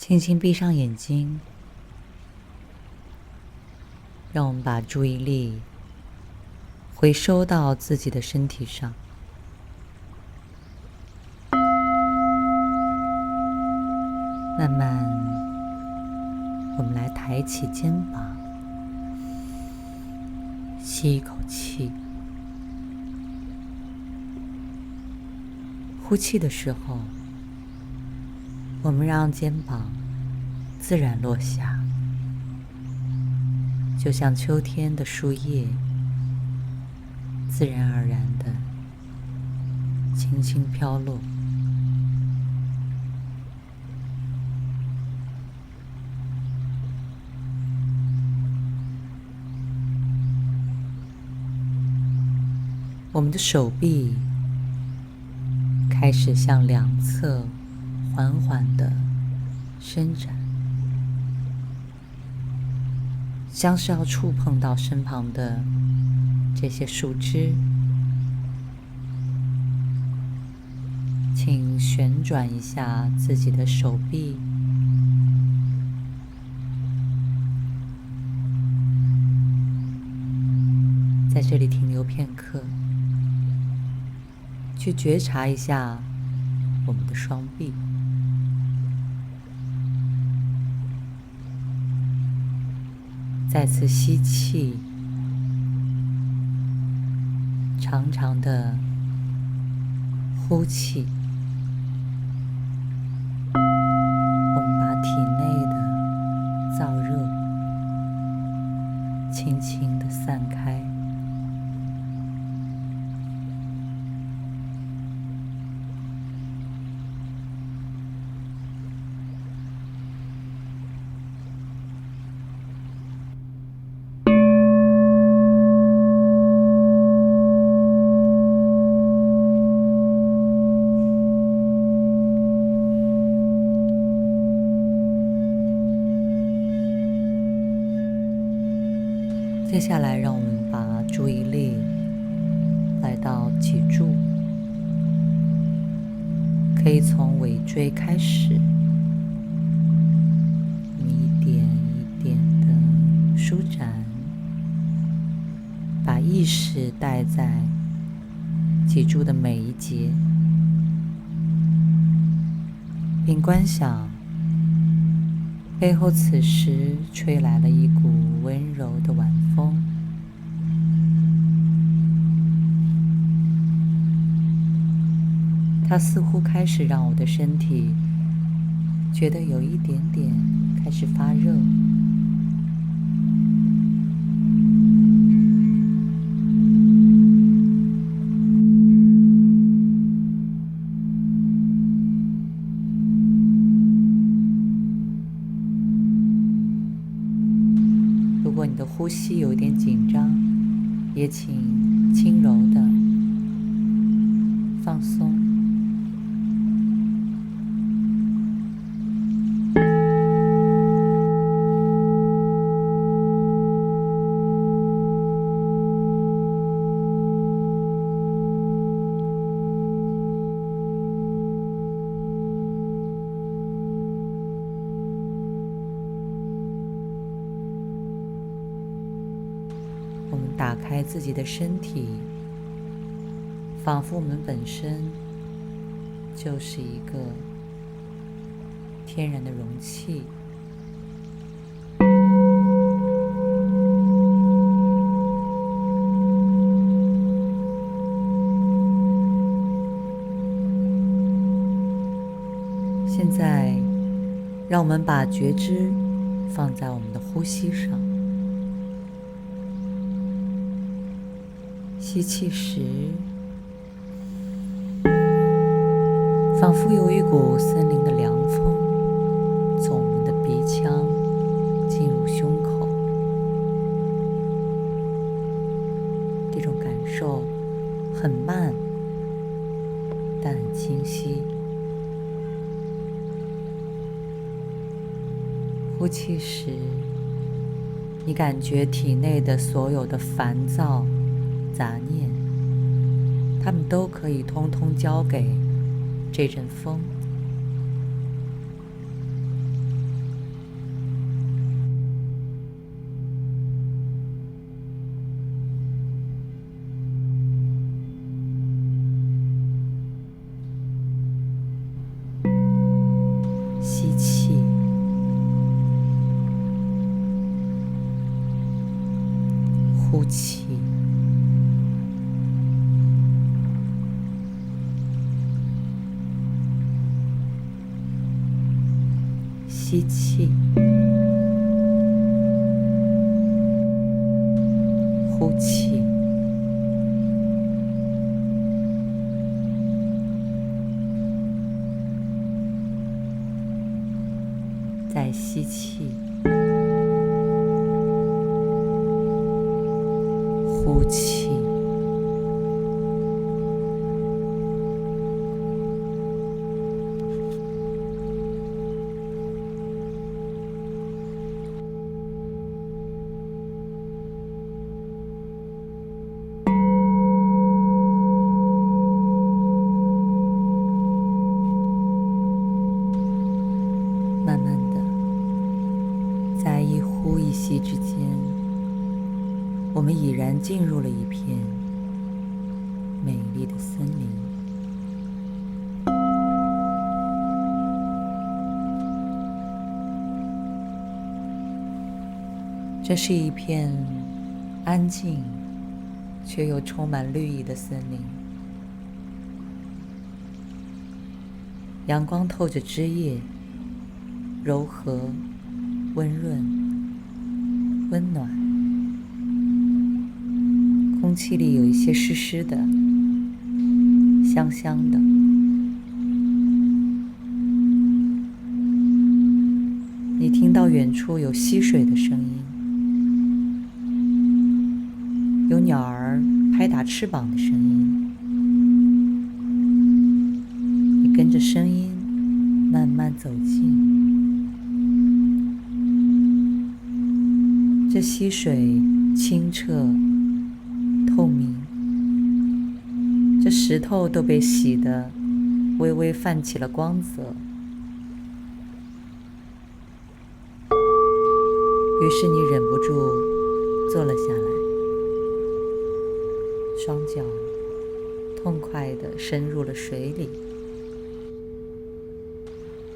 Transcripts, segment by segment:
轻轻闭上眼睛，让我们把注意力回收到自己的身体上。慢慢，我们来抬起肩膀，吸一口气，呼气的时候，我们让肩膀自然落下，就像秋天的树叶，自然而然的轻轻飘落。我们的手臂开始向两侧缓缓地伸展，像是要触碰到身旁的这些树枝。请旋转一下自己的手臂，在这里停留片刻，去觉察一下我们的双臂。再次吸气，长长的呼气。我们把体内的燥热轻轻地散开。接下来，让我们把注意力来到脊柱，可以从尾椎开始，一点一点的舒展，把意识带在脊柱的每一节，并观想背后此时吹来了一股温柔的晚风，它似乎开始让我的身体觉得有一点点开始发热。如果你的呼吸有一点紧张，也请轻柔的放松。我们打开自己的身体，仿佛我们本身就是一个天然的容器。现在，让我们把觉知放在我们的呼吸上。吸气时，仿佛有一股森林的凉风从我们的鼻腔进入胸口，这种感受很慢，但很清晰。呼气时，你感觉体内的所有的烦躁、杂念，它们都可以通通交给这阵风。吸气，呼气，再吸气，呼气。慢慢的，在一呼一吸之间，我们已然进入了一片美丽的森林。这是一片安静却又充满绿意的森林，阳光透着枝叶，柔和、温润、温暖，空气里有一些湿湿的，香香的。你听到远处有溪水的声音，有鸟儿拍打翅膀的声音，你跟着声音慢慢走近。这溪水清澈透明，这石头都被洗得微微泛起了光泽。于是你忍不住坐了下来，双脚痛快地深入了水里。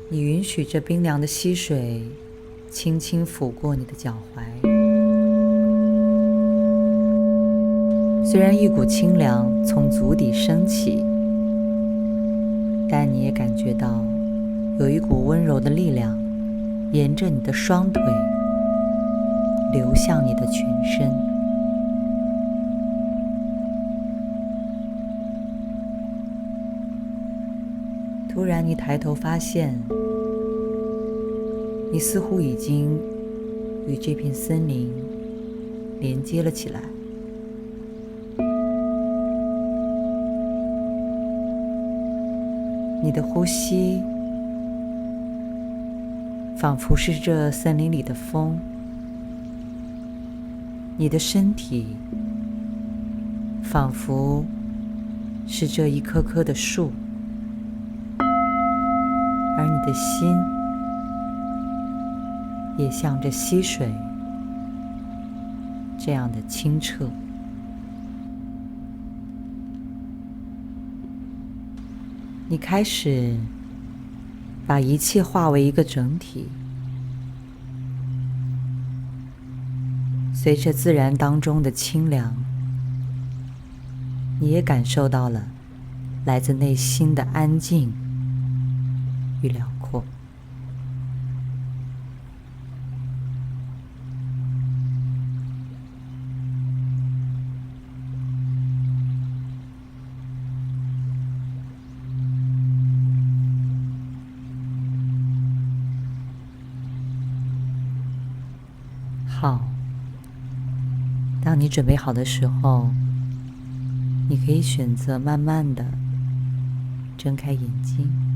你允许这冰凉的溪水轻轻抚过你的脚踝，虽然一股清凉从足底升起，但你也感觉到有一股温柔的力量沿着你的双腿流向你的全身。突然你抬头发现，你似乎已经与这片森林连接了起来。你的呼吸仿佛是这森林里的风，你的身体仿佛是这一棵棵的树，而你的心也像这溪水这样的清澈。你开始把一切化为一个整体，随着自然当中的清凉，你也感受到了来自内心的安静与辽阔。好，当你准备好的时候，你可以选择慢慢的睁开眼睛。